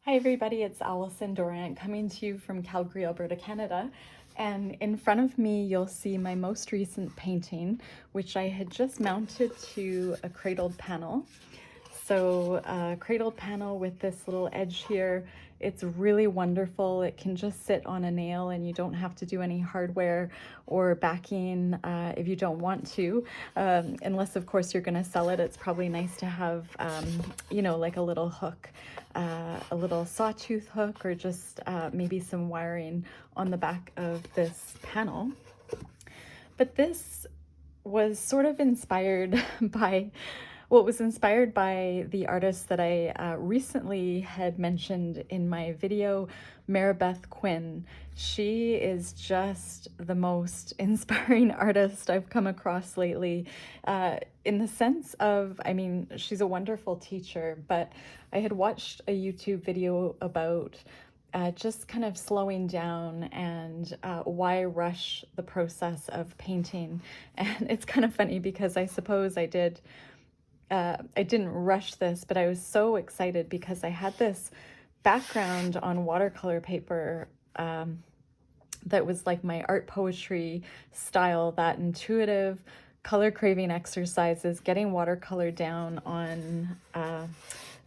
Hi everybody, it's Alison Dorland coming to you from Calgary, Alberta, Canada. And in front of me, you'll see my most recent painting, which I had just mounted to a cradled panel. So a cradled panel with this little edge here, it's really wonderful. It can just sit on a nail and you don't have to do any hardware or backing if you don't want to. Unless of course you're gonna sell it, it's probably nice to have, like a little hook, a little sawtooth hook, or just maybe some wiring on the back of this panel. But this was sort of inspired by the artist that I recently had mentioned in my video, Marabeth Quin. She is just the most inspiring artist I've come across lately, in the sense of, she's a wonderful teacher, but I had watched a YouTube video about just kind of slowing down and why rush the process of painting. And it's kind of funny because I suppose I didn't rush this, but I was so excited because I had this background on watercolor paper that was like my art poetry style, that intuitive color craving exercises, getting watercolor down on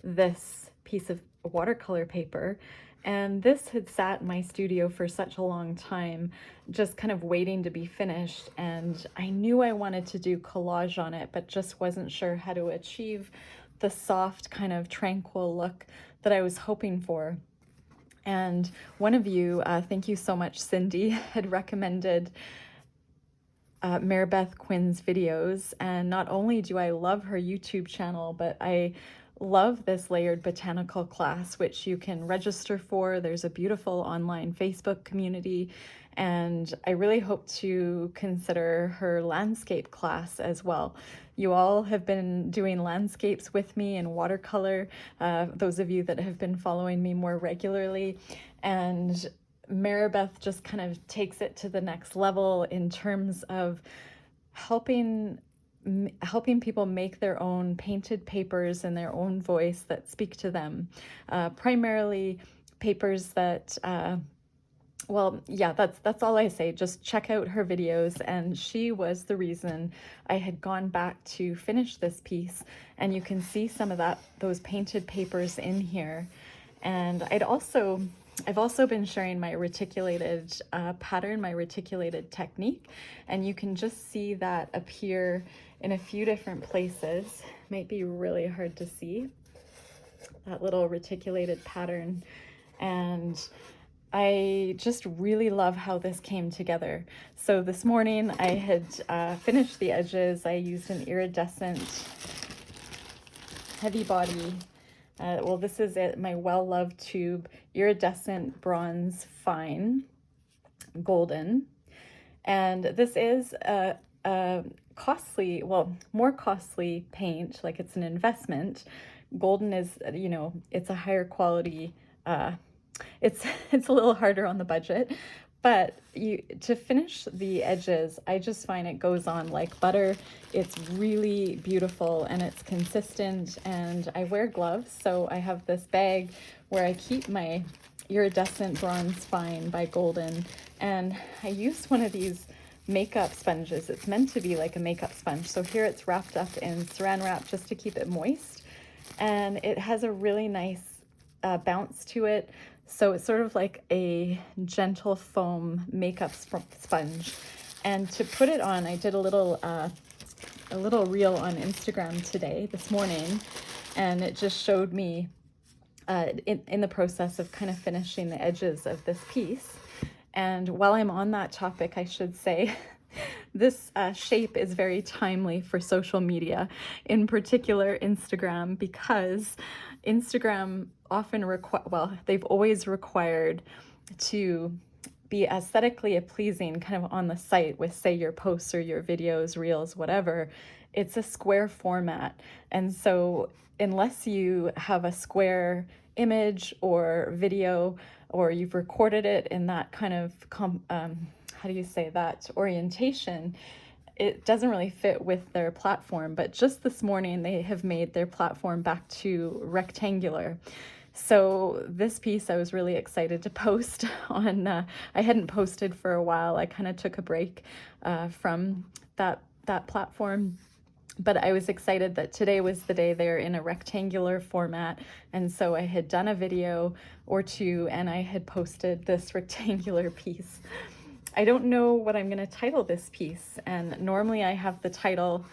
this piece of watercolor paper. And this had sat in my studio for such a long time, just kind of waiting to be finished. And I knew I wanted to do collage on it, but just wasn't sure how to achieve the soft, kind of tranquil look that I was hoping for. And one of you, thank you so much, Cindy, had recommended Marabeth Quin's videos. And not only do I love her YouTube channel, but I love this Layered Botanical class, which you can register for. There's a beautiful online Facebook community, and I really hope to consider her landscape class as well. You all have been doing landscapes with me in watercolor, those of you that have been following me more regularly, and Marabeth just kind of takes it to the next level in terms of helping people make their own painted papers in their own voice that speak to them. Primarily papers that, that's all I say. Just check out her videos, and she was the reason I had gone back to finish this piece. And you can see some of those painted papers in here. And I've also been sharing my reticulated pattern, my reticulated technique, and you can just see that appear in a few different places. Might be really hard to see, that little reticulated pattern. And I just really love how this came together. So this morning I had finished the edges. I used an iridescent heavy body. This is it, my well-loved tube, Iridescent Bronze Fine Golden. And this is a costly, more costly paint, like it's an investment. Golden is, it's a higher quality, it's a little harder on the budget, but to finish the edges, I just find it goes on like butter. It's really beautiful and it's consistent, and I wear gloves, so I have this bag where I keep my Iridescent Bronze Fine by Golden, and I used one of these makeup sponges. It's meant to be like a makeup sponge, so here it's wrapped up in saran wrap just to keep it moist, and it has a really nice bounce to it. So it's sort of like a gentle foam makeup sponge. And to put it on, I did a little reel on Instagram this morning, and it just showed me in the process of kind of finishing the edges of this piece. And while I'm on that topic, I should say, this shape is very timely for social media, in particular Instagram, because Instagram often they've always required to be aesthetically pleasing kind of on the site with, say, your posts or your videos, reels, whatever. It's a square format. And so unless you have a square image or video, or you've recorded it in that kind of, that orientation, it doesn't really fit with their platform. But just this morning, they have made their platform back to rectangular. So this piece I was really excited to post on, I hadn't posted for a while. I kind of took a break from that platform, but I was excited that today was the day they're in a rectangular format. And so I had done a video or two and I had posted this rectangular piece. I don't know what I'm going to title this piece, and normally I have the title,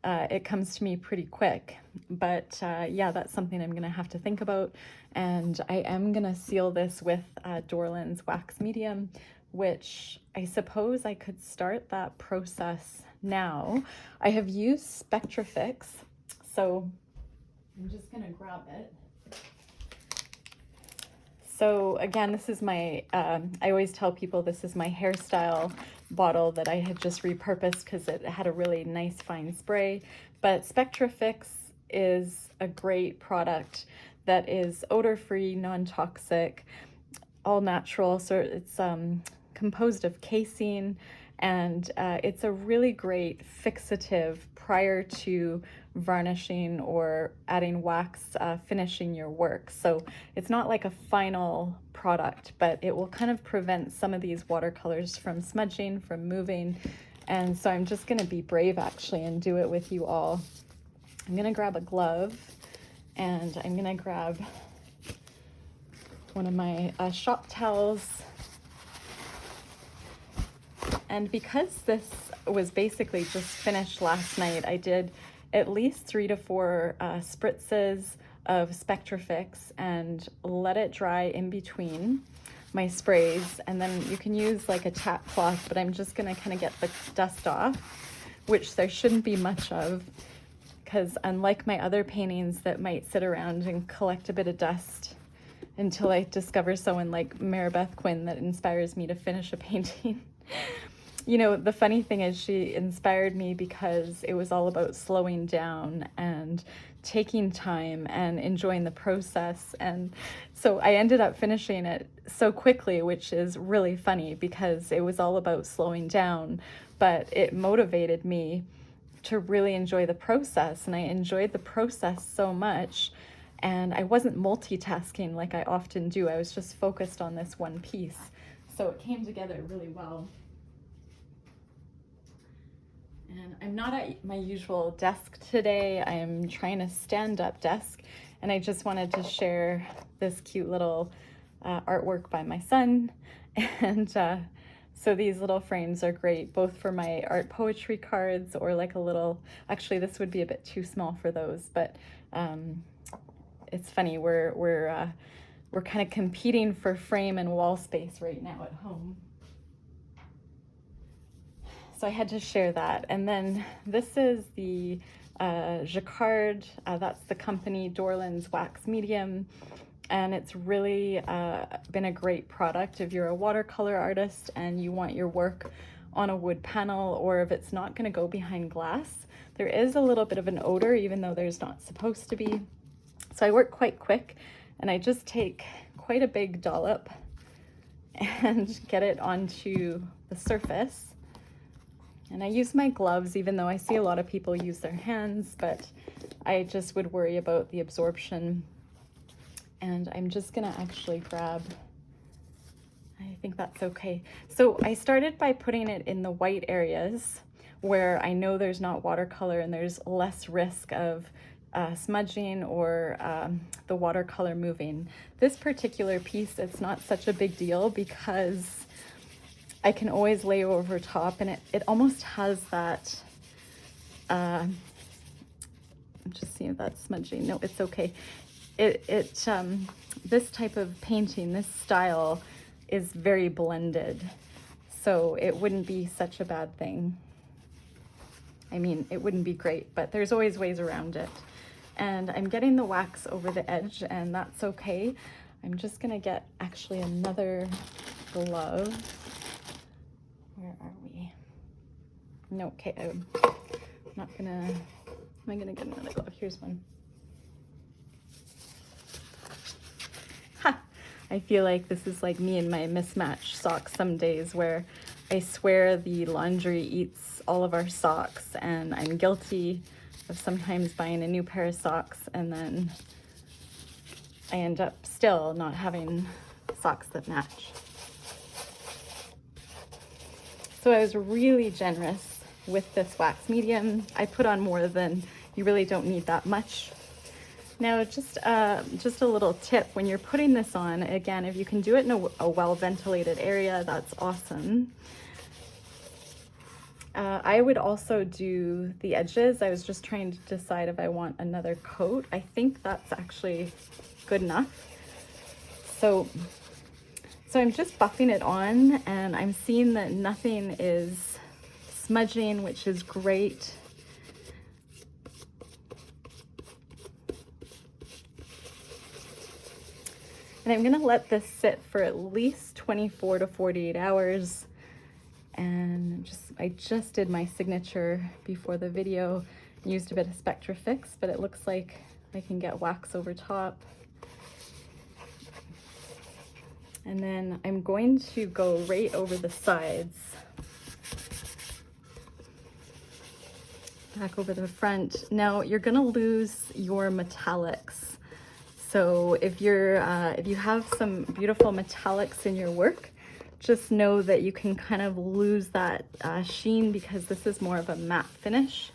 it comes to me pretty quick, but yeah, that's something I'm going to have to think about. And I am going to seal this with Dorland's wax medium, which I suppose I could start that process now. I have used Spectrafix, so I'm just going to grab it. So again, this is my, I always tell people this is my hairstyle bottle that I had just repurposed because it had a really nice fine spray. But Spectrafix is a great product that is odor-free, non-toxic, all natural. So it's composed of casein, and it's a really great fixative prior to varnishing or adding wax, finishing your work. So it's not like a final product, but it will kind of prevent some of these watercolors from smudging, from moving. And so I'm just going to be brave actually and do it with you all. I'm going to grab a glove, and I'm going to grab one of my shop towels. And because this was basically just finished last night, I did at least 3 to 4 spritzes of Spectrafix and let it dry in between my sprays. And then you can use like a tap cloth, but I'm just gonna kind of get the dust off, which there shouldn't be much of, because unlike my other paintings that might sit around and collect a bit of dust until I discover someone like Marabeth Quin that inspires me to finish a painting. You know, the funny thing is she inspired me because it was all about slowing down and taking time and enjoying the process. And so I ended up finishing it so quickly, which is really funny because it was all about slowing down, but it motivated me to really enjoy the process. And I enjoyed the process so much, and I wasn't multitasking like I often do. I was just focused on this one piece. So it came together really well. And I'm not at my usual desk today. I am trying to stand up desk, and I just wanted to share this cute little artwork by my son. And so these little frames are great, both for my art poetry cards or like a little, actually this would be a bit too small for those, but it's funny, we're kind of competing for frame and wall space right now at home. So I had to share that. And then this is the Jacquard, that's the company Dorland's wax medium. And it's really been a great product if you're a watercolor artist and you want your work on a wood panel, or if it's not gonna go behind glass. There is a little bit of an odor, even though there's not supposed to be. So I work quite quick, and I just take quite a big dollop and get it onto the surface. And I use my gloves, even though I see a lot of people use their hands, but I just would worry about the absorption. And I'm just gonna actually grab, I think that's okay. So I started by putting it in the white areas where I know there's not watercolor and there's less risk of smudging or the watercolor moving. This particular piece, it's not such a big deal because I can always lay over top, and it almost has that, I'm just seeing if that's smudging. No, it's okay. This type of painting, this style is very blended, so it wouldn't be such a bad thing. I mean, it wouldn't be great, but there's always ways around it. And I'm getting the wax over the edge, and that's okay. I'm just gonna get actually another glove. Where are we? No, okay, I'm not gonna, am I gonna get another glove? Here's one. Ha! I feel like this is like me and my mismatched socks some days, where I swear the laundry eats all of our socks, and I'm guilty of sometimes buying a new pair of socks and then I end up still not having socks that match. So I was really generous with this wax medium. I put on more than, you really don't need that much. Now, just a little tip, when you're putting this on, again, if you can do it in a well-ventilated area, that's awesome. I would also do the edges. I was just trying to decide if I want another coat. I think that's actually good enough. So I'm just buffing it on, and I'm seeing that nothing is smudging, which is great. And I'm gonna let this sit for at least 24 to 48 hours. And I just did my signature before the video, used a bit of Spectrafix, but it looks like I can get wax over top. And then I'm going to go right over the sides, back over the front. Now you're gonna lose your metallics. So if you have some beautiful metallics in your work, just know that you can kind of lose that sheen, because this is more of a matte finish.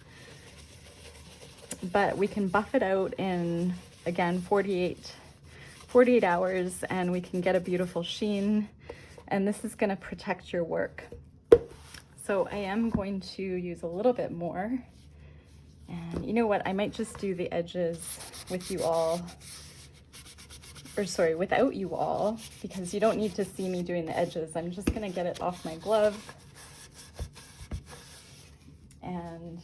But we can buff it out in, again, 48 hours, and we can get a beautiful sheen, and this is going to protect your work. So I am going to use a little bit more, and you know what, I might just do the edges with you all, or sorry, without you all, because you don't need to see me doing the edges. I'm just going to get it off my glove and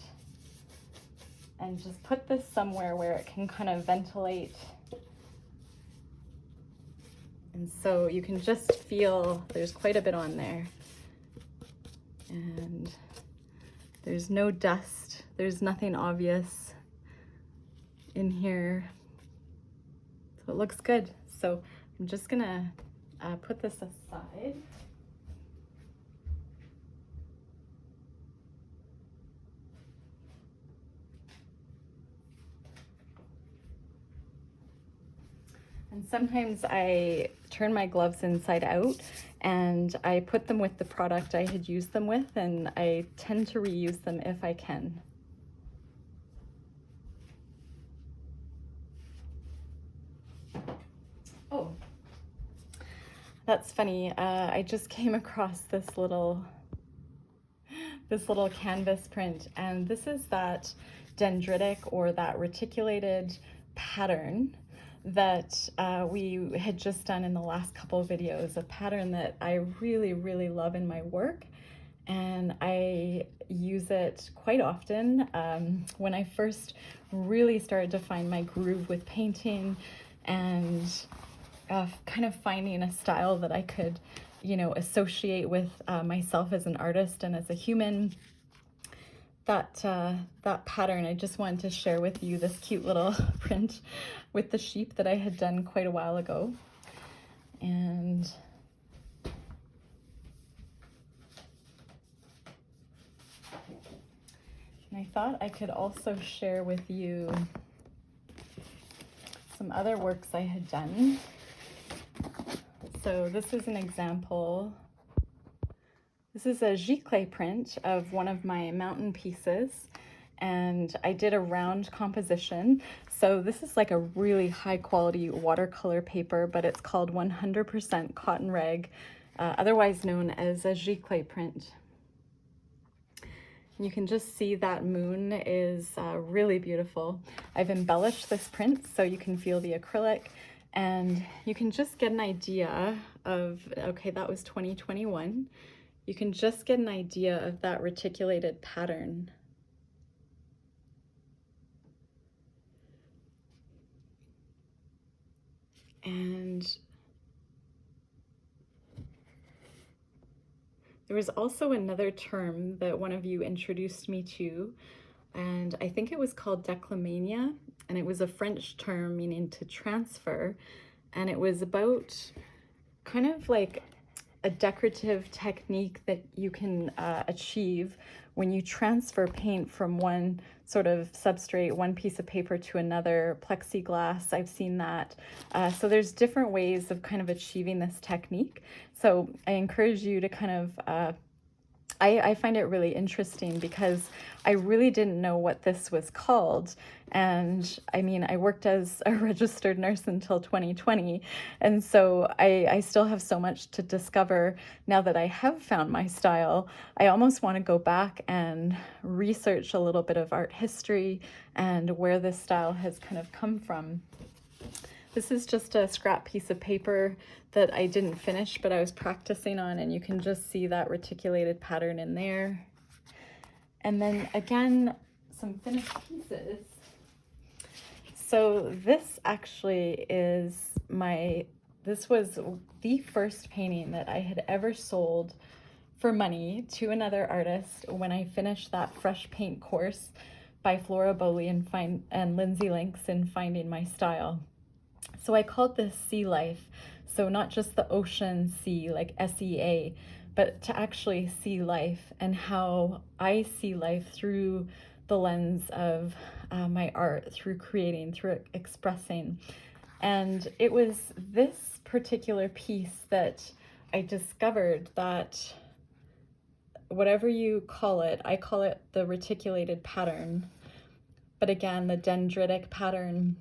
just put this somewhere where it can kind of ventilate. And so you can just feel there's quite a bit on there. And there's no dust. There's nothing obvious in here. So it looks good. So I'm just gonna put this aside. And sometimes I turn my gloves inside out and I put them with the product I had used them with, and I tend to reuse them if I can. Oh, that's funny. I just came across this little canvas print, and this is that dendritic, or that reticulated pattern that we had just done in the last couple of videos, a pattern that I really, really love in my work. And I use it quite often. When I first really started to find my groove with painting, and kind of finding a style that I could, you know, associate with myself as an artist and as a human, that pattern, I just wanted to share with you this cute little print with the sheep that I had done quite a while ago. And I thought I could also share with you some other works I had done. So this is an example. This is a giclée print of one of my mountain pieces, and I did a round composition. So this is like a really high quality watercolor paper, but it's called 100% cotton rag, otherwise known as a giclée print. You can just see that moon is really beautiful. I've embellished this print so you can feel the acrylic, and you can just get an idea of, okay, that was 2021. You can just get an idea of that reticulated pattern. And there was also another term that one of you introduced me to, and I think it was called déclimania, and it was a French term meaning to transfer, and it was about kind of like a decorative technique that you can achieve when you transfer paint from one sort of substrate, one piece of paper to another, plexiglass, I've seen that. So there's different ways of kind of achieving this technique. So I encourage you to kind of I find it really interesting because I really didn't know what this was called. And I mean, I worked as a registered nurse until 2020. And so I still have so much to discover now that I have found my style. I almost want to go back and research a little bit of art history and where this style has kind of come from. This is just a scrap piece of paper that I didn't finish, but I was practicing on, and you can just see that reticulated pattern in there. And then again, some finished pieces. So this actually is this was the first painting that I had ever sold for money to another artist when I finished that fresh paint course by Flora Bowley and Lindsay Links in Finding My Style. So I called this Sea Life. So not just the ocean sea, like SEA, but to actually see life and how I see life through the lens of my art, through creating, through expressing. And it was this particular piece that I discovered that whatever you call it, I call it the reticulated pattern. But again, the dendritic pattern,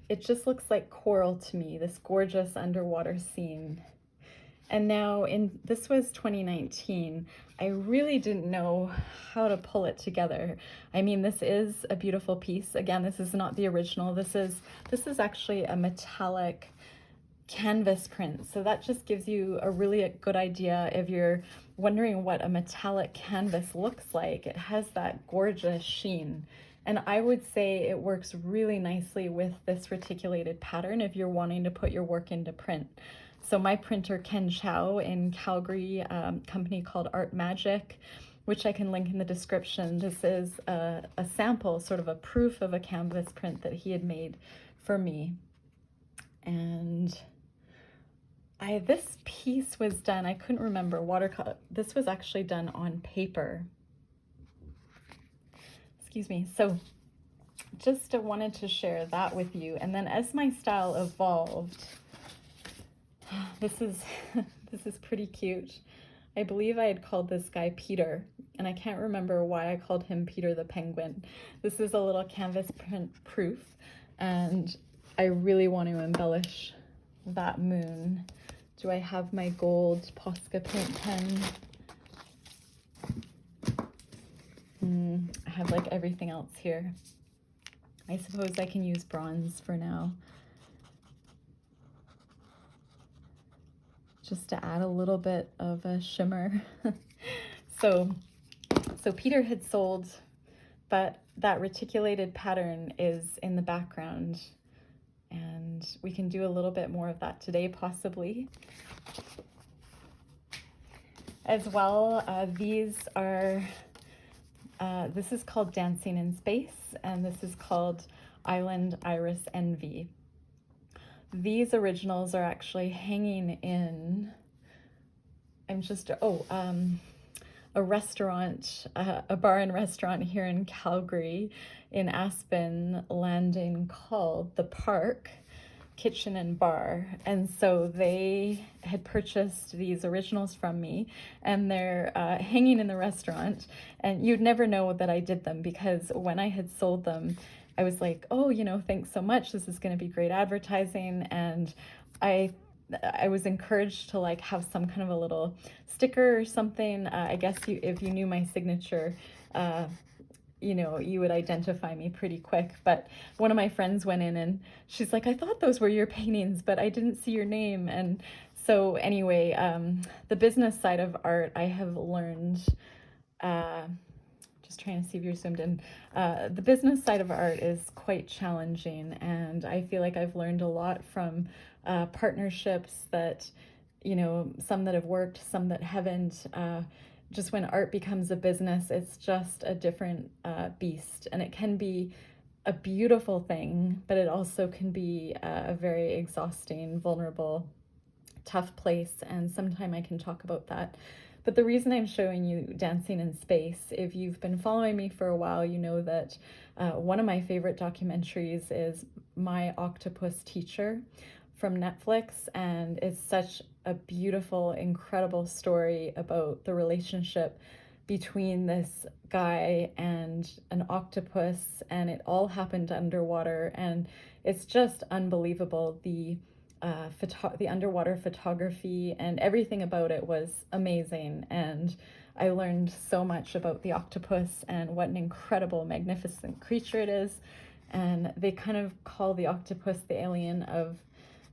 it just looks like coral to me, this gorgeous underwater scene. And now this was 2019, I really didn't know how to pull it together. I mean, this is a beautiful piece. Again, this is not the original. This is actually a metallic canvas print. So that just gives you a really good idea if you're wondering what a metallic canvas looks like. It has that gorgeous sheen. And I would say it works really nicely with this reticulated pattern if you're wanting to put your work into print. So my printer, Ken Chow in Calgary, company called Art Magic, which I can link in the description. This is a sample, sort of a proof of a canvas print that he had made for me. And this piece was done, I couldn't remember, watercolor. This was actually done on paper. Excuse me. So just wanted to share that with you. And then as my style evolved, this is pretty cute. I believe I had called this guy Peter, and I can't remember why I called him Peter the Penguin. This is a little canvas print proof, and I really want to embellish that moon. Do I have my gold Posca paint pen? I have like everything else here. I suppose I can use bronze for now, just to add a little bit of a shimmer. So Peter had sold, but that reticulated pattern is in the background, and we can do a little bit more of that today, possibly. As well, these are this is called Dancing in Space, and this is called Island Iris Envy. These originals are actually hanging in, a restaurant, a bar and restaurant here in Calgary, in Aspen Landing, called The Park Kitchen and Bar. And so they had purchased these originals from me, and they're hanging in the restaurant. And you'd never know that I did them, because when I had sold them, I was like, oh, you know, thanks so much. This is going to be great advertising. And I was encouraged to like have some kind of a little sticker or something. I guess if you knew my signature, you know, you would identify me pretty quick. But one of my friends went in and she's like, I thought those were your paintings, but I didn't see your name. And so anyway, the business side of art, I have learned, just trying to see if you're zoomed in. The business side of art is quite challenging, and I feel like I've learned a lot from partnerships that, you know, some that have worked, some that haven't. Just when art becomes a business, it's just a different beast, and it can be a beautiful thing, but it also can be a very exhausting, vulnerable, tough place, and sometime I can talk about that. But the reason I'm showing you Dancing in Space, if you've been following me for a while, you know that one of my favorite documentaries is My Octopus Teacher from Netflix, and it's such a beautiful, incredible story about the relationship between this guy and an octopus, and it all happened underwater, and it's just unbelievable. The underwater photography and everything about it was amazing, and I learned so much about the octopus and what an incredible, magnificent creature it is. And they kind of call the octopus the alien of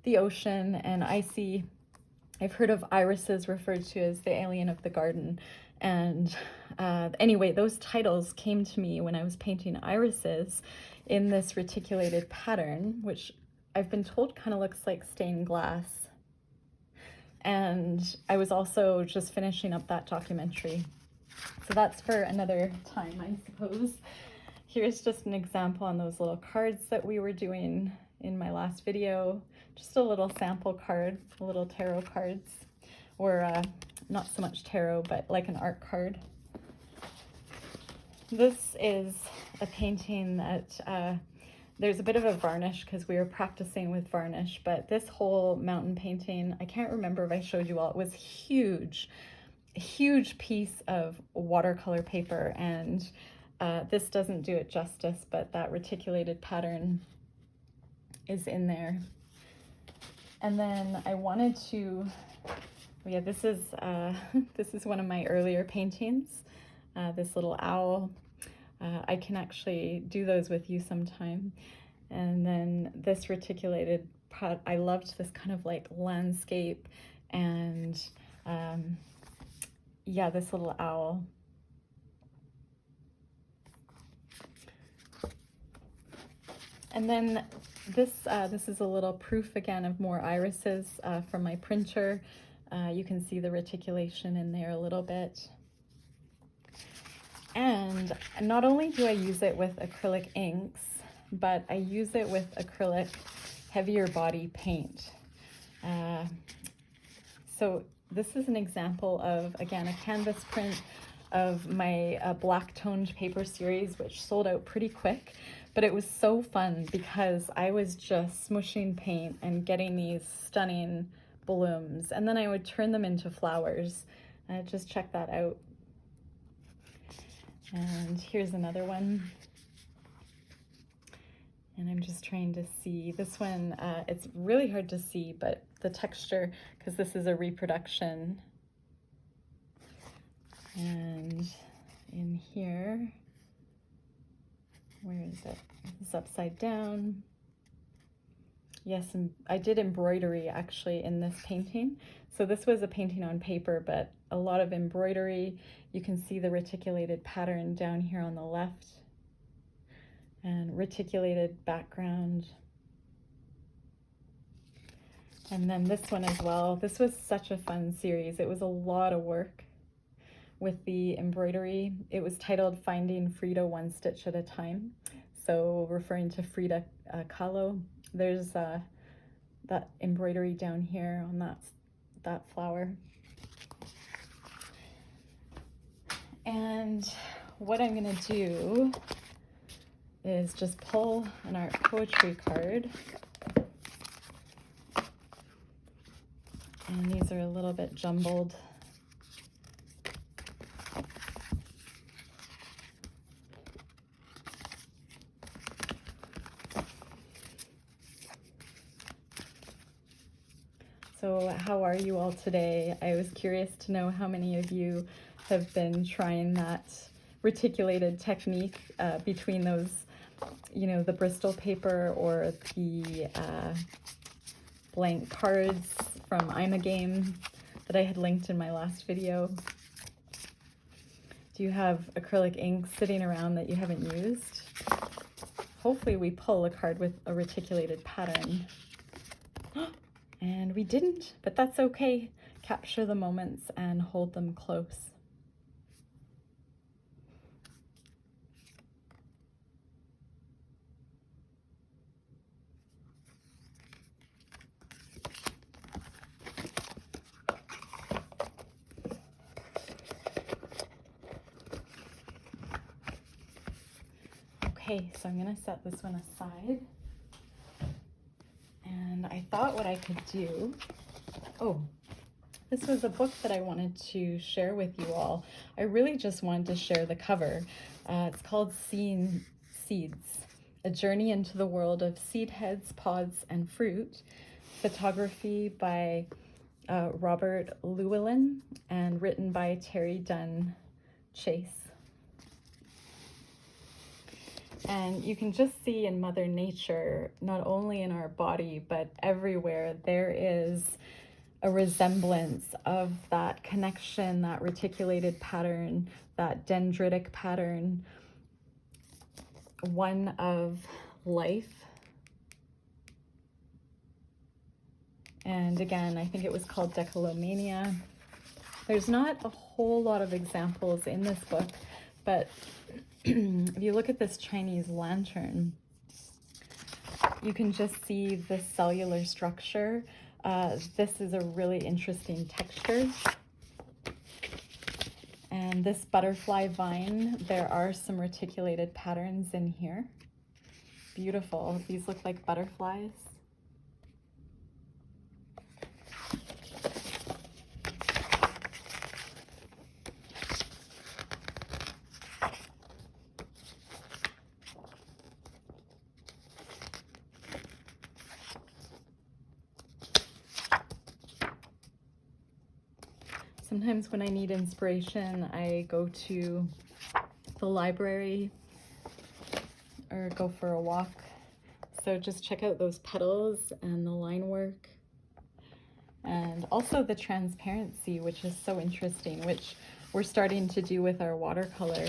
the ocean, and I've heard of irises referred to as the alien of the garden. And anyway, those titles came to me when I was painting irises in this reticulated pattern, which I've been told kind of looks like stained glass. And I was also just finishing up that documentary. So that's for another time, I suppose. Here's just an example on those little cards that we were doing in my last video. Just a little sample card, little tarot cards, or not so much tarot, but like an art card. This is a painting that there's a bit of a varnish because we were practicing with varnish, but this whole mountain painting, I can't remember if I showed you all, it was huge, a huge piece of watercolor paper, and this doesn't do it justice, but that reticulated pattern is in there. And then I wanted to, yeah, this is one of my earlier paintings, this little owl. I can actually do those with you sometime. And then this reticulated pot, I loved this kind of like landscape, and yeah, this little owl. And then this is a little proof again of more irises from my printer. You can see the reticulation in there a little bit. And not only do I use it with acrylic inks, but I use it with acrylic heavier body paint. So this is an example of, again, a canvas print of my black toned paper series, which sold out pretty quick, but it was so fun because I was just smushing paint and getting these stunning blooms, and then I would turn them into flowers. Just check that out. And here's another one. And I'm just trying to see this one. It's really hard to see, but the texture, because this is a reproduction. And in here, where is it? It's upside down. Yes, and I did embroidery actually in this painting. So this was a painting on paper, but a lot of embroidery. You can see the reticulated pattern down here on the left, and reticulated background. And then this one as well. This was such a fun series. It was a lot of work with the embroidery. It was titled Finding Frida One Stitch at a Time. So referring to Frida Kahlo. There's that embroidery down here on that flower. And what I'm gonna do is just pull an art poetry card. And these are a little bit jumbled. So how are you all today? I was curious to know how many of you have been trying that reticulated technique between those, you know, the Bristol paper or the blank cards from I'm a Game that I had linked in my last video. Do you have acrylic ink sitting around that you haven't used? Hopefully we pull a card with a reticulated pattern. And we didn't, but that's okay. Capture the moments and hold them close. Okay, so I'm gonna set this one aside. And I thought what I could do, oh, this was a book that I wanted to share with you all. I really just wanted to share the cover. It's called Seeds, A Journey into the World of Seed Heads, Pods, and Fruit. Photography by Robert Llewellyn and written by Terry Dunn Chase. And you can just see in Mother Nature, not only in our body, but everywhere, there is a resemblance of that connection, that reticulated pattern, that dendritic pattern, one of life. And again, I think it was called Decalomania. There's not a whole lot of examples in this book, but if you look at this Chinese lantern, you can just see the cellular structure. This is a really interesting texture. And this butterfly vine, there are some reticulated patterns in here. Beautiful. These look like butterflies. Sometimes when I need inspiration, I go to the library or go for a walk. So just check out those petals and the line work. And also the transparency, which is so interesting, which we're starting to do with our watercolor.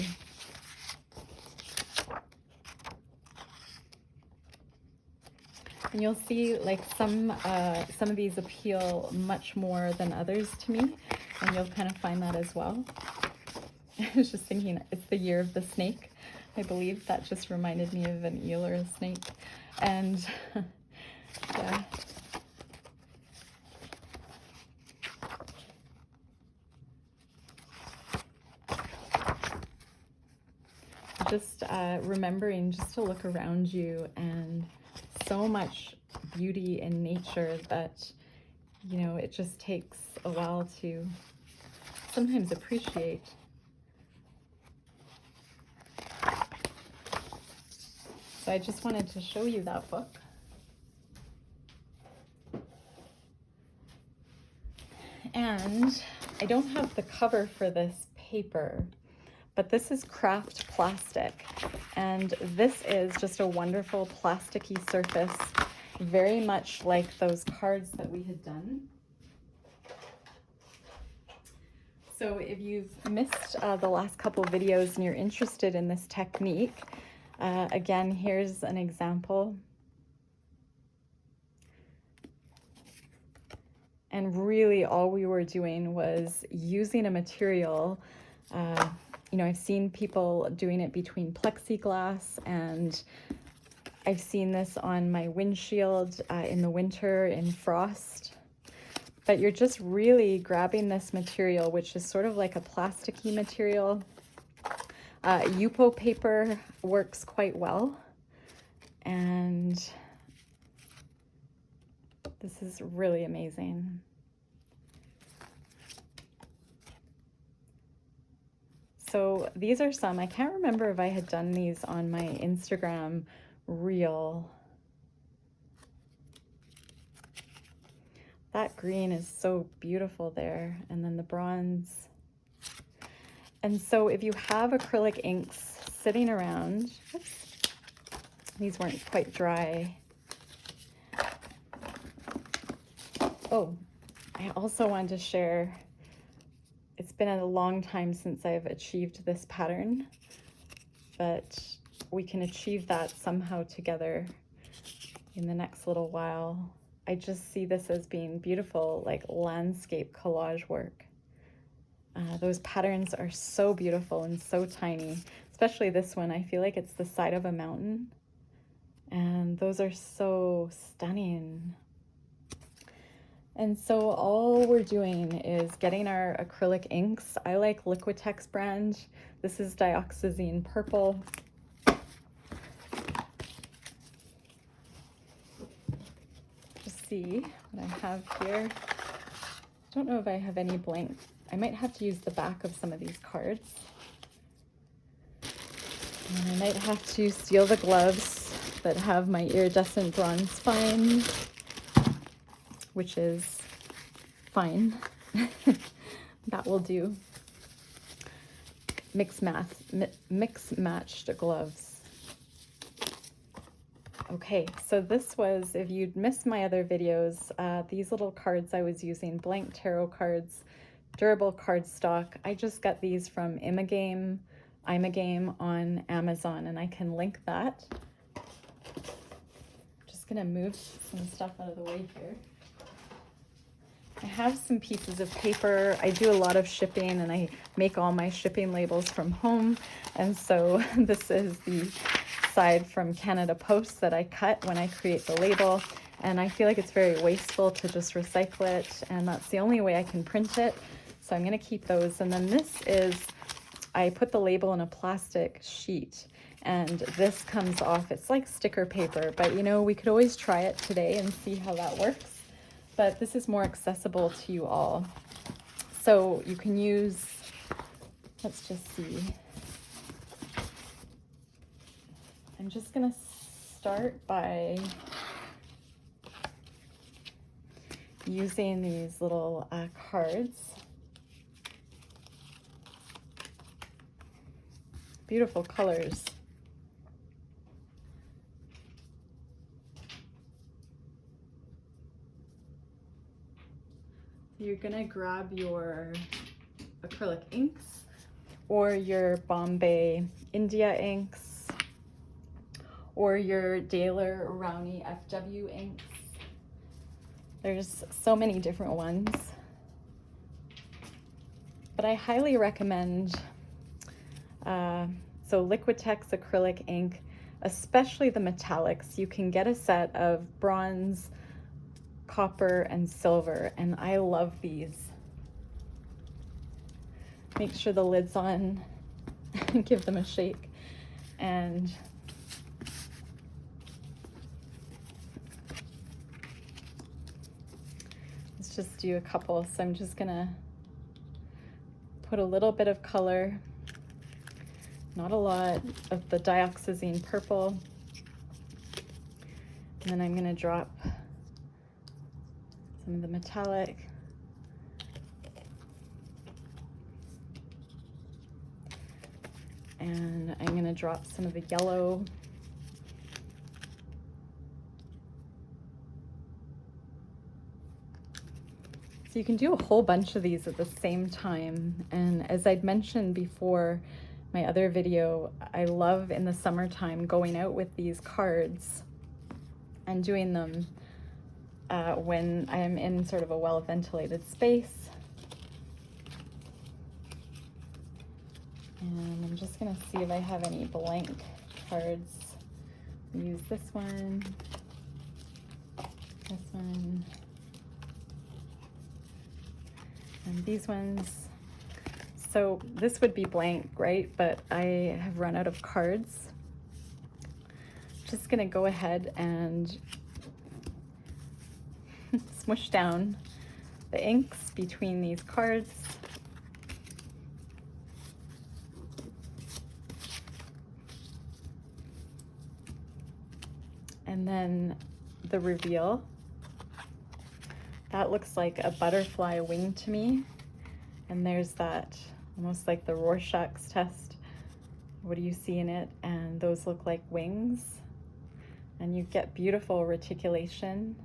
And you'll see like some of these appeal much more than others to me. And you'll kind of find that as well. I was just thinking, it's the year of the snake. I believe that just reminded me of an eel or a snake. And yeah. Just remembering just to look around you, and so much beauty in nature that, you know, it just takes a while to sometimes appreciate. So I just wanted to show you that book. And I don't have the cover for this paper, but this is craft plastic. And this is just a wonderful plasticky surface, very much like those cards that we had done. So if you've missed the last couple of videos and you're interested in this technique, again, here's an example. And really all we were doing was using a material. You know, I've seen people doing it between plexiglass, and I've seen this on my windshield in the winter in frost. But you're just really grabbing this material, which is sort of like a plasticky material. Yupo paper works quite well. And this is really amazing. So these are some, I can't remember if I had done these on my Instagram reel. That green is so beautiful there. And then the bronze. And so if you have acrylic inks sitting around, oops, these weren't quite dry. Oh, I also wanted to share, it's been a long time since I've achieved this pattern, but we can achieve that somehow together in the next little while. I just see this as being beautiful, like landscape collage work. Those patterns are so beautiful and so tiny, especially this one. I feel like it's the side of a mountain, and those are so stunning. And so all we're doing is getting our acrylic inks. I like Liquitex brand. This is dioxazine purple. see what I have here. I don't know if I have any blank. I might have to use the back of some of these cards. And I might have to steal the gloves that have my iridescent bronze fine, which is fine. That will do. Mix matched gloves. Okay, so this was, if you'd missed my other videos, these little cards I was using, blank tarot cards, durable cardstock. I just got these from I'm a Game on Amazon, and I can link that. Just gonna move some stuff out of the way here. I have some pieces of paper. I do a lot of shipping, and I make all my shipping labels from home. And so this is the side from Canada Post that I cut when I create the label. And I feel like it's very wasteful to just recycle it, and that's the only way I can print it. So I'm gonna keep those. And then this is, I put the label in a plastic sheet, and this comes off. It's like sticker paper, but you know, we could always try it today and see how that works. But this is more accessible to you all. So you can use, let's just see. I'm just gonna start by using these little cards. Beautiful colors. You're gonna grab your acrylic inks or your Bombay India inks or your Daler Rowney FW inks. There's so many different ones, but I highly recommend so Liquitex acrylic ink, especially the metallics. You can get a set of bronze, copper, and silver, and I love these. Make sure the lid's on and give them a shake. And let's just do a couple. So I'm just gonna put a little bit of color, not a lot, of the dioxazine purple. And then I'm gonna drop some of the metallic. And I'm gonna drop some of the yellow. So you can do a whole bunch of these at the same time. And as I'd mentioned before, my other video, I love in the summertime going out with these cards and doing them when I am in sort of a well-ventilated space. And I'm just gonna see if I have any blank cards. Use this one, and these ones. So this would be blank, right? But I have run out of cards. Just gonna go ahead and smush down the inks between these cards. And then the reveal. That looks like a butterfly wing to me. And there's that, almost like the Rorschach's test. What do you see in it? And those look like wings. And you get beautiful reticulation.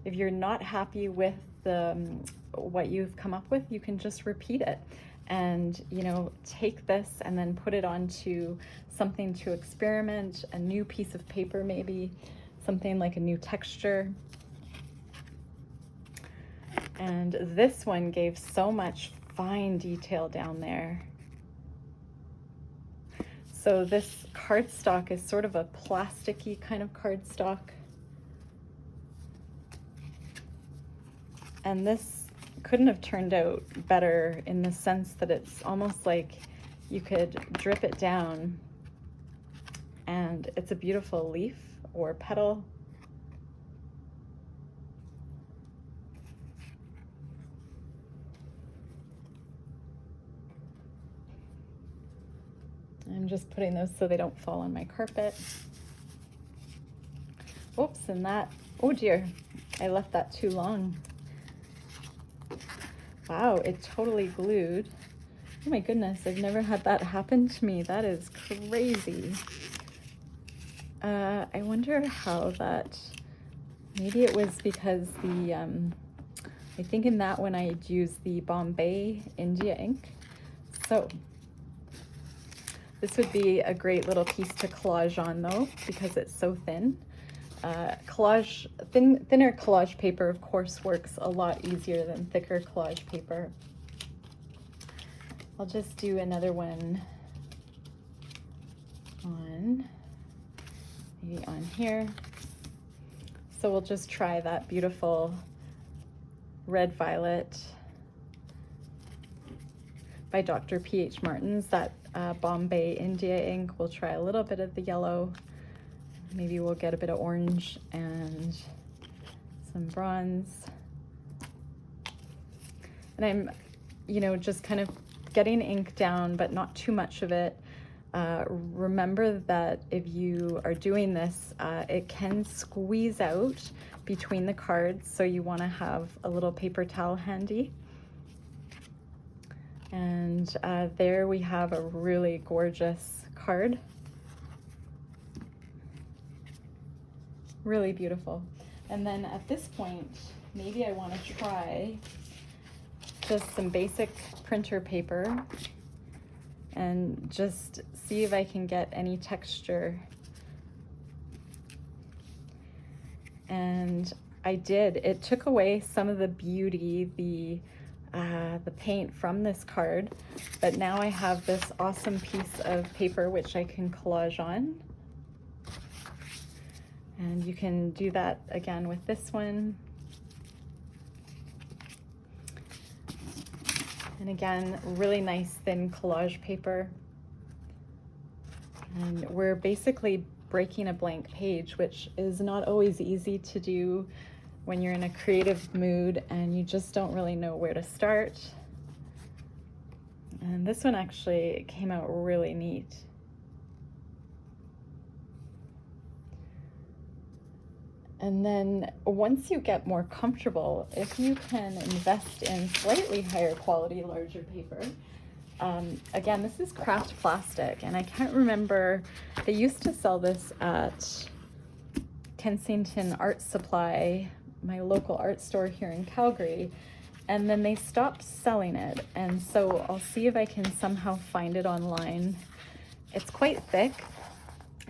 If you're not happy with what you've come up with, you can just repeat it. And, you know, take this and then put it onto something to experiment, a new piece of paper maybe, something like a new texture. And this one gave so much fine detail down there. So this cardstock is sort of a plasticky kind of cardstock. And this couldn't have turned out better in the sense that it's almost like you could drip it down and it's a beautiful leaf or petal. I'm just putting those so they don't fall on my carpet. Oops, and that, oh dear, I left that too long. Wow, it totally glued. Oh my goodness, I've never had that happen to me. That is crazy. I wonder how that, maybe it was because the, I think in that one I'd used the Bombay India ink. So this would be a great little piece to collage on though, because it's so thin. Thinner collage paper, of course, works a lot easier than thicker collage paper. I'll just do another one on, maybe on here. So we'll just try that beautiful red violet by Dr. P.H. Martin's, that Bombay India ink. We'll try a little bit of the yellow. Maybe we'll get a bit of orange and some bronze. And I'm, you know, just kind of getting ink down, but not too much of it. Remember that if you are doing this, it can squeeze out between the cards, so you want to have a little paper towel handy. And there we have a really gorgeous card. Really beautiful. And then at this point, maybe I want to try just some basic printer paper and just see if I can get any texture. And I did. It took away some of the beauty, the paint from this card, but now I have this awesome piece of paper which I can collage on. And you can do that again with this one. And again, really nice thin collage paper. And we're basically breaking a blank page, which is not always easy to do when you're in a creative mood and you just don't really know where to start. And this one actually came out really neat. And then once you get more comfortable, if you can invest in slightly higher quality, larger paper, again, this is craft plastic, and I can't remember, they used to sell this at Kensington Art Supply, my local art store here in Calgary, and then they stopped selling it. And so I'll see if I can somehow find it online. It's quite thick.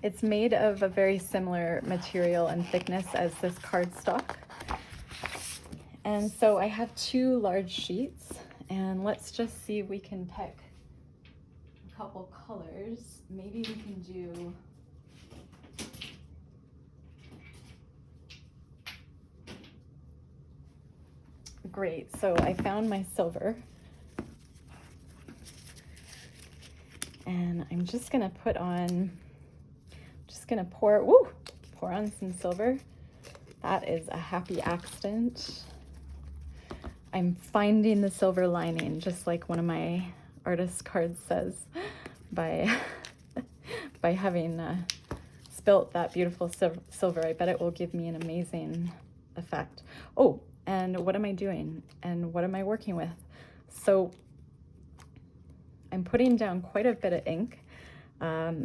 It's made of a very similar material and thickness as this cardstock. And so I have 2 large sheets, and let's just see if we can pick a couple colors. Maybe we can do great. So I found my silver, and I'm just gonna put on, gonna pour on some silver. That is a happy accident. I'm finding the silver lining, just like one of my artist cards says, by having spilt that beautiful silver. I bet it will give me an amazing effect. Oh, and what am I doing? And what am I working with? So I'm putting down quite a bit of ink.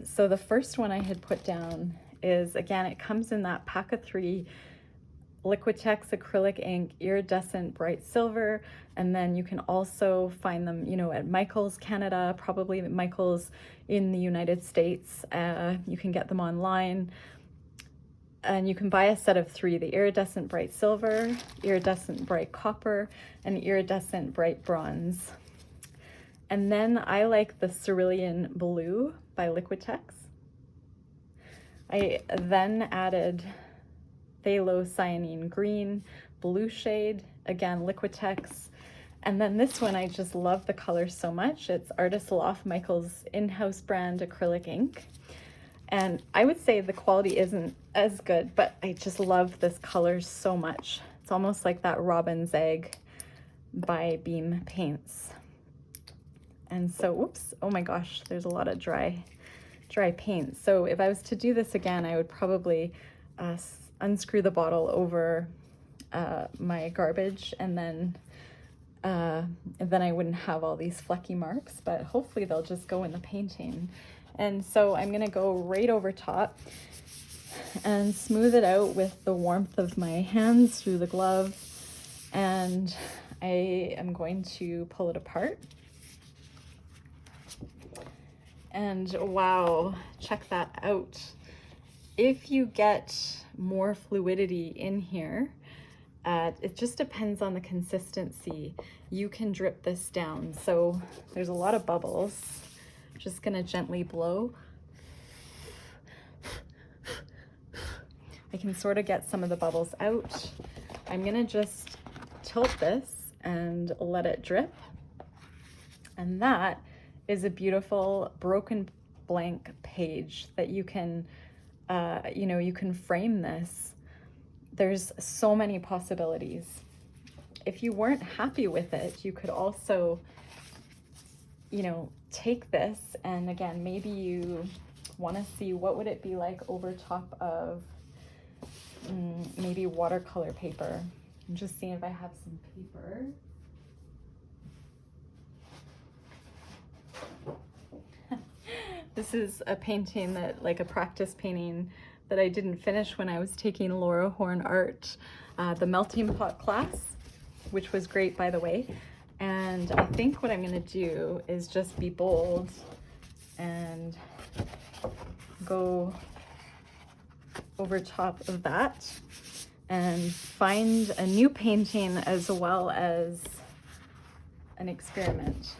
So the first one I had put down is, again, it comes in that pack of 3 Liquitex acrylic ink, iridescent bright silver, and then you can also find them, you know, at Michael's Canada, probably Michael's in the United States. You can get them online, and you can buy a set of 3, the iridescent bright silver, iridescent bright copper, and iridescent bright bronze. And then I like the cerulean blue by Liquitex. I then added phthalocyanine green, blue shade, again Liquitex. And then this one, I just love the color so much. It's Artist Loft, Michael's in-house brand acrylic ink. And I would say the quality isn't as good, but I just love this color so much. It's almost like that robin's egg by Beam Paints. And so, whoops, oh my gosh, there's a lot of dry dry paint. So if I was to do this again, I would probably unscrew the bottle over my garbage, and then I wouldn't have all these flecky marks, but hopefully they'll just go in the painting. And so I'm gonna go right over top and smooth it out with the warmth of my hands through the glove, and I am going to pull it apart. And wow, check that out. If you get more fluidity in here, it just depends on the consistency. You can drip this down. So there's a lot of bubbles. Just gonna gently blow. I can sort of get some of the bubbles out. I'm gonna just tilt this and let it drip. And that is a beautiful broken blank page that you can, you know, you can frame this. There's so many possibilities. If you weren't happy with it, you could also, you know, take this, and again, maybe you want to see what would it be like over top of maybe watercolor paper. I'm just seeing if I have some paper. This is a painting that, like a practice painting that I didn't finish when I was taking Laura Horn Art, the melting pot class, which was great, by the way. And I think what I'm gonna do is just be bold and go over top of that and find a new painting as well as an experiment.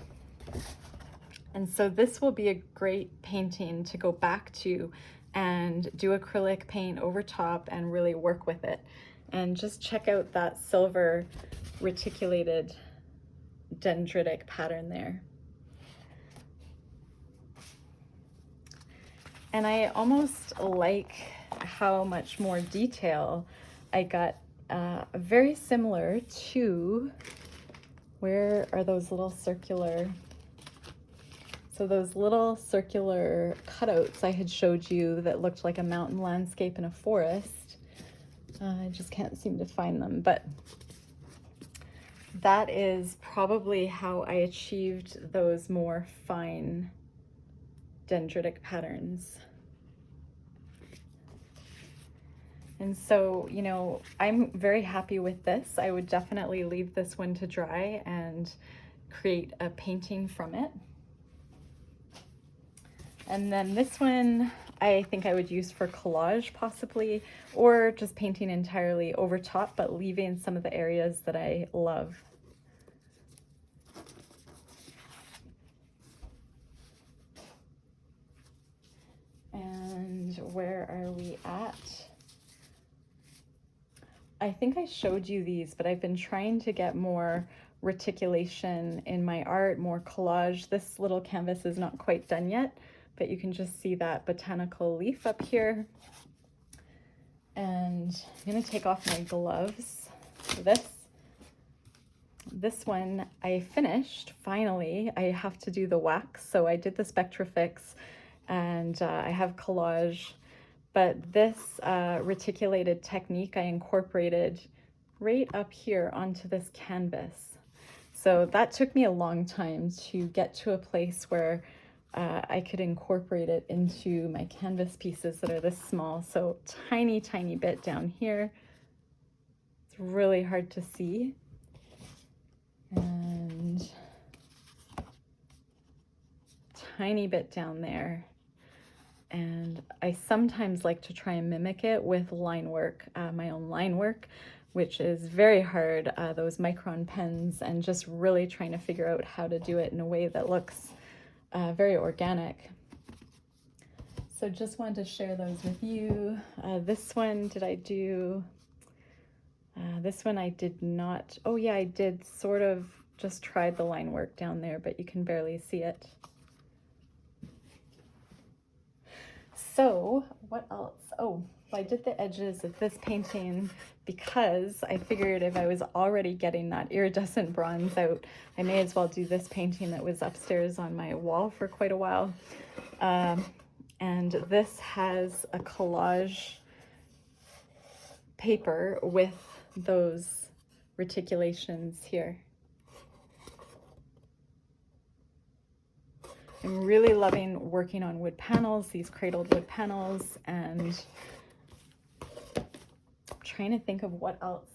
And so this will be a great painting to go back to and do acrylic paint over top and really work with it. And just check out that silver reticulated dendritic pattern there. And I almost like how much more detail I got, very similar to, where are those little circular, so those little circular cutouts I had showed you that looked like a mountain landscape in a forest. I just can't seem to find them, but that is probably how I achieved those more fine dendritic patterns. And so, you know, I'm very happy with this. I would definitely leave this one to dry and create a painting from it. And then this one, I think I would use for collage possibly, or just painting entirely over top, but leaving some of the areas that I love. And where are we at? I think I showed you these, but I've been trying to get more reticulation in my art, more collage. This little canvas is not quite done yet, but you can just see that botanical leaf up here. And I'm gonna take off my gloves for this. This one I finished, finally. I have to do the wax, so I did the Spectrafix, and I have collage. But this reticulated technique I incorporated right up here onto this canvas. So that took me a long time to get to a place where I could incorporate it into my canvas pieces that are this small. So tiny, tiny bit down here. It's really hard to see. And tiny bit down there. And I sometimes like to try and mimic it with line work, my own line work, which is very hard, those micron pens, and just really trying to figure out how to do it in a way that looks very organic. So just wanted to share those with you. This one, did I do? This one I did not. Oh yeah, I did sort of just tried the line work down there, but you can barely see it. So what else? Oh, I did the edges of this painting because I figured if I was already getting that iridescent bronze out, I may as well do this painting that was upstairs on my wall for quite a while. And this has a collage paper with those reticulations here. I'm really loving working on wood panels, these cradled wood panels, and I'm trying to think of what else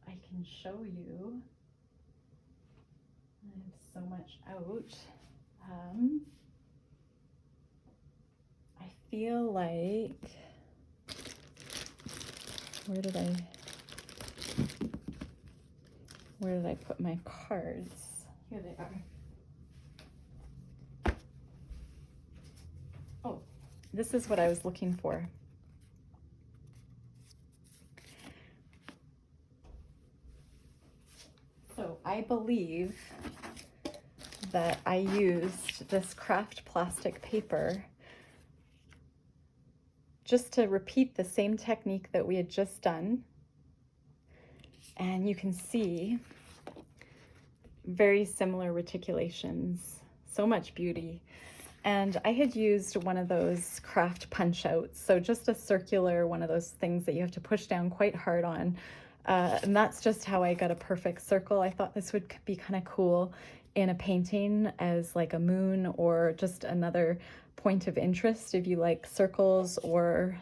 I can show you. I have so much out. I feel like, where did I put my cards? Here they are. Oh, this is what I was looking for. So I believe that I used this craft plastic paper just to repeat the same technique that we had just done. And you can see very similar reticulations, so much beauty. And I had used one of those craft punch outs, so just a circular one of those things that you have to push down quite hard on. And that's just how I got a perfect circle. I thought this would be kind of cool in a painting as like a moon, or just another point of interest if you like circles or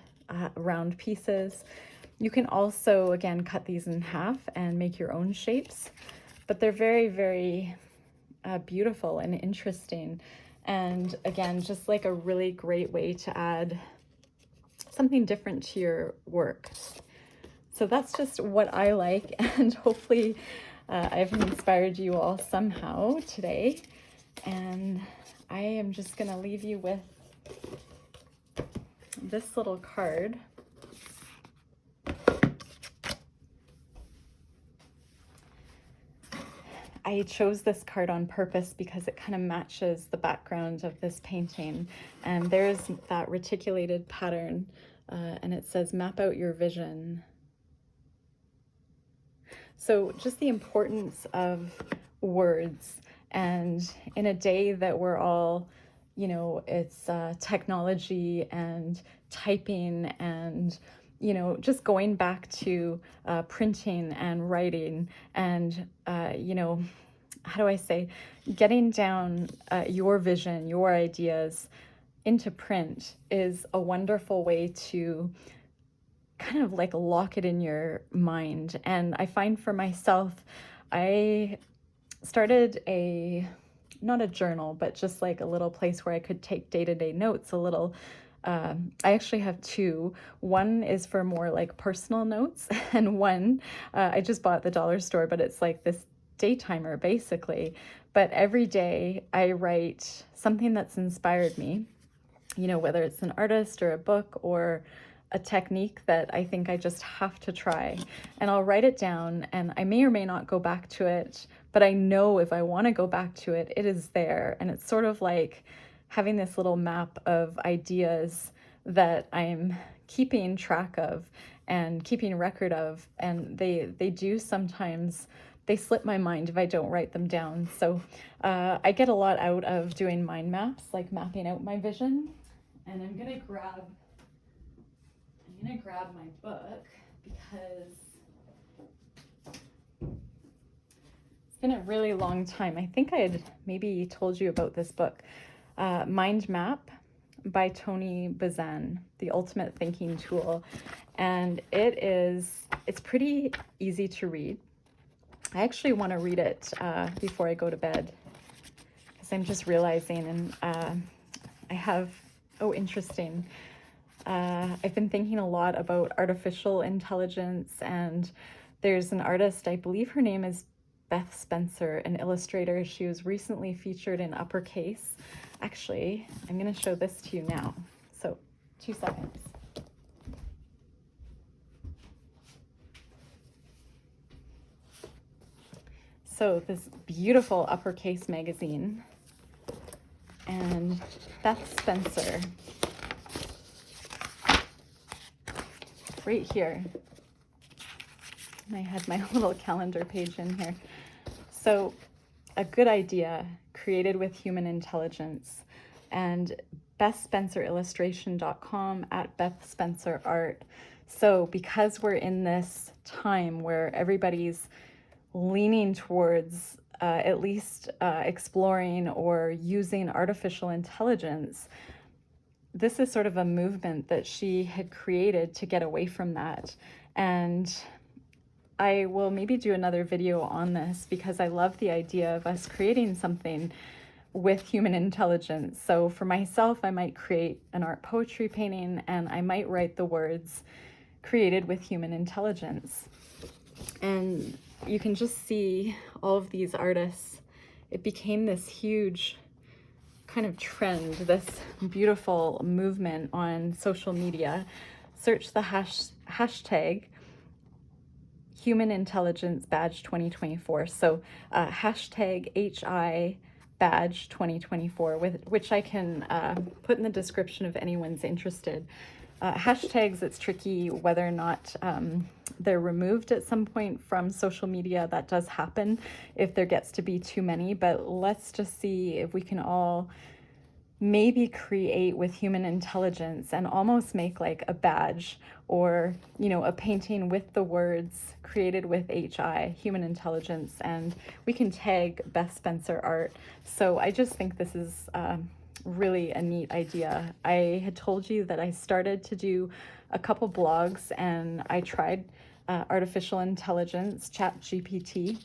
round pieces. You can also, again, cut these in half and make your own shapes, but they're very, very beautiful and interesting. And again, just like a really great way to add something different to your work. So that's just what I like, and hopefully I've inspired you all somehow today. And I am just gonna leave you with this little card. I chose this card on purpose because it kind of matches the background of this painting. And there's that reticulated pattern, and it says, map out your vision. So just the importance of words, and in a day that we're all, you know, it's technology and typing and, you know, just going back to printing and writing and, you know, how do I say, getting down your vision, your ideas into print is a wonderful way to kind of like lock it in your mind. And I find for myself, I started not a journal, but just like a little place where I could take day-to-day notes, a little. I actually have two. One is for more like personal notes, and one I just bought at the dollar store, but it's like this day timer basically. But every day I write something that's inspired me, you know, whether it's an artist or a book or a technique that I think I just have to try. And I'll write it down, and I may or may not go back to it, but I know if I want to go back to it, it is there. And it's sort of like having this little map of ideas that I'm keeping track of and keeping record of. And they do sometimes, they slip my mind if I don't write them down. So I get a lot out of doing mind maps, like mapping out my vision. And I'm gonna grab my book because it's been a really long time. I think I had maybe told you about this book, Mind Map by Tony Bazan, The Ultimate Thinking Tool. And it's pretty easy to read. I actually want to read it before I go to bed, because I'm just realizing, and I have, oh, interesting. I've been thinking a lot about artificial intelligence, and there's an artist, I believe her name is Beth Spencer, an illustrator. She was recently featured in Uppercase. Actually, I'm going to show this to you now. So 2 seconds. So this beautiful Uppercase magazine, and Beth Spencer, right here. And I had my little calendar page in here. So, a good idea created with human intelligence. and BethSpencerIllustration.com, at BethSpencerArt. So because we're in this time where everybody's leaning towards at least exploring or using artificial intelligence, this is sort of a movement that she had created to get away from that. And I will maybe do another video on this because I love the idea of us creating something with human intelligence. So for myself, I might create an art poetry painting and I might write the words created with human intelligence. And you can just see all of these artists. It became this huge kind of trend, this beautiful movement on social media. Search the hashtag Human Intelligence Badge 2024. So hashtag HI Badge 2024, which I can put in the description if anyone's interested. Hashtags, it's tricky whether or not they're removed at some point from social media. That does happen if there gets to be too many, but let's just see if we can all maybe create with human intelligence and almost make like a badge or, you know, a painting with the words created with HI, human intelligence, and we can tag Beth Spencer Art. So I just think this is really a neat idea. I had told you that I started to do a couple blogs and I tried artificial intelligence, ChatGPT,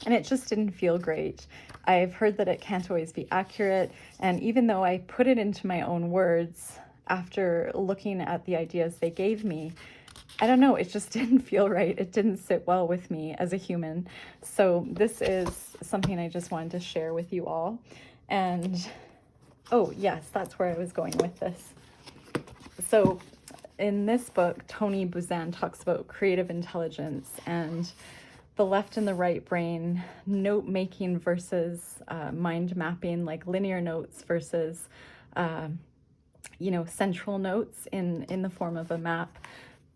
and it just didn't feel great. I've heard that it can't always be accurate, and even though I put it into my own words after looking at the ideas they gave me, I don't know, it just didn't feel right. It didn't sit well with me as a human. So this is something I just wanted to share with you all. And oh yes, that's where I was going with this. So in this book, Tony Buzan talks about creative intelligence and the left and the right brain, note making versus mind mapping, like linear notes versus, you know, central notes in the form of a map.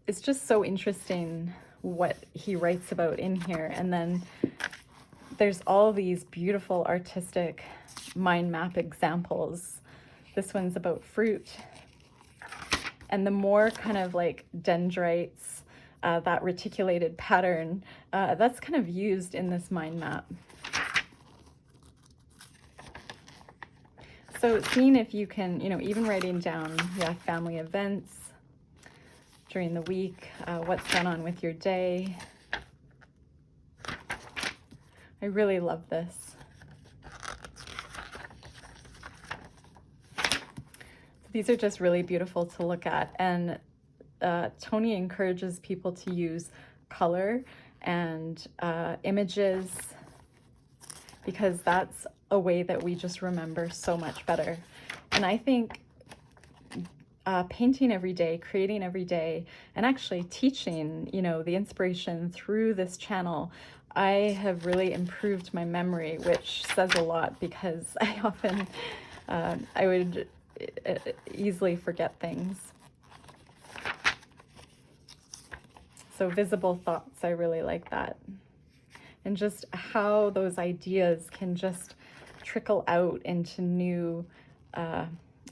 It's just so interesting what he writes about in here. And then there's all these beautiful artistic mind map examples. This one's about fruit. And the more kind of like dendrites, that reticulated pattern, that's kind of used in this mind map. So seeing if you can, you know, even writing down, yeah, family events during the week, what's going on with your day. I really love this. These are just really beautiful to look at, and Tony encourages people to use color and images because that's a way that we just remember so much better. And I think painting every day, creating every day, and actually teaching, you know, the inspiration through this channel, I have really improved my memory, which says a lot because I often, I would easily forget things. So visible thoughts, I really like that. And just how those ideas can just trickle out into new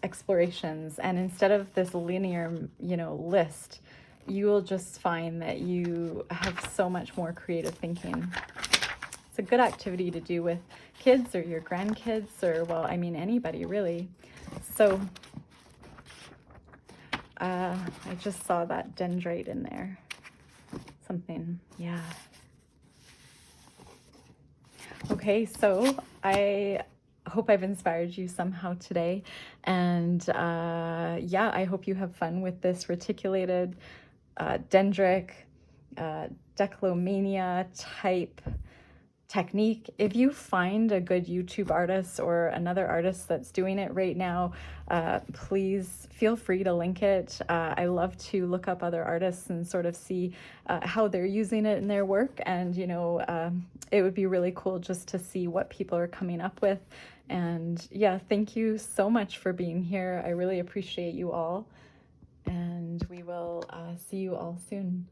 explorations. And instead of this linear, you know, list, you will just find that you have so much more creative thinking. It's a good activity to do with kids or your grandkids or, well, I mean, anybody really. So I just saw that dendrite in there. Something, yeah. Okay, so I hope I've inspired you somehow today. And yeah, I hope you have fun with this reticulated dendritic, declomania type technique. If you find a good YouTube artist or another artist that's doing it right now, please feel free to link it. I love to look up other artists and sort of see how they're using it in their work. And, you know, it would be really cool just to see what people are coming up with. And yeah, thank you so much for being here. I really appreciate you all. And we will see you all soon.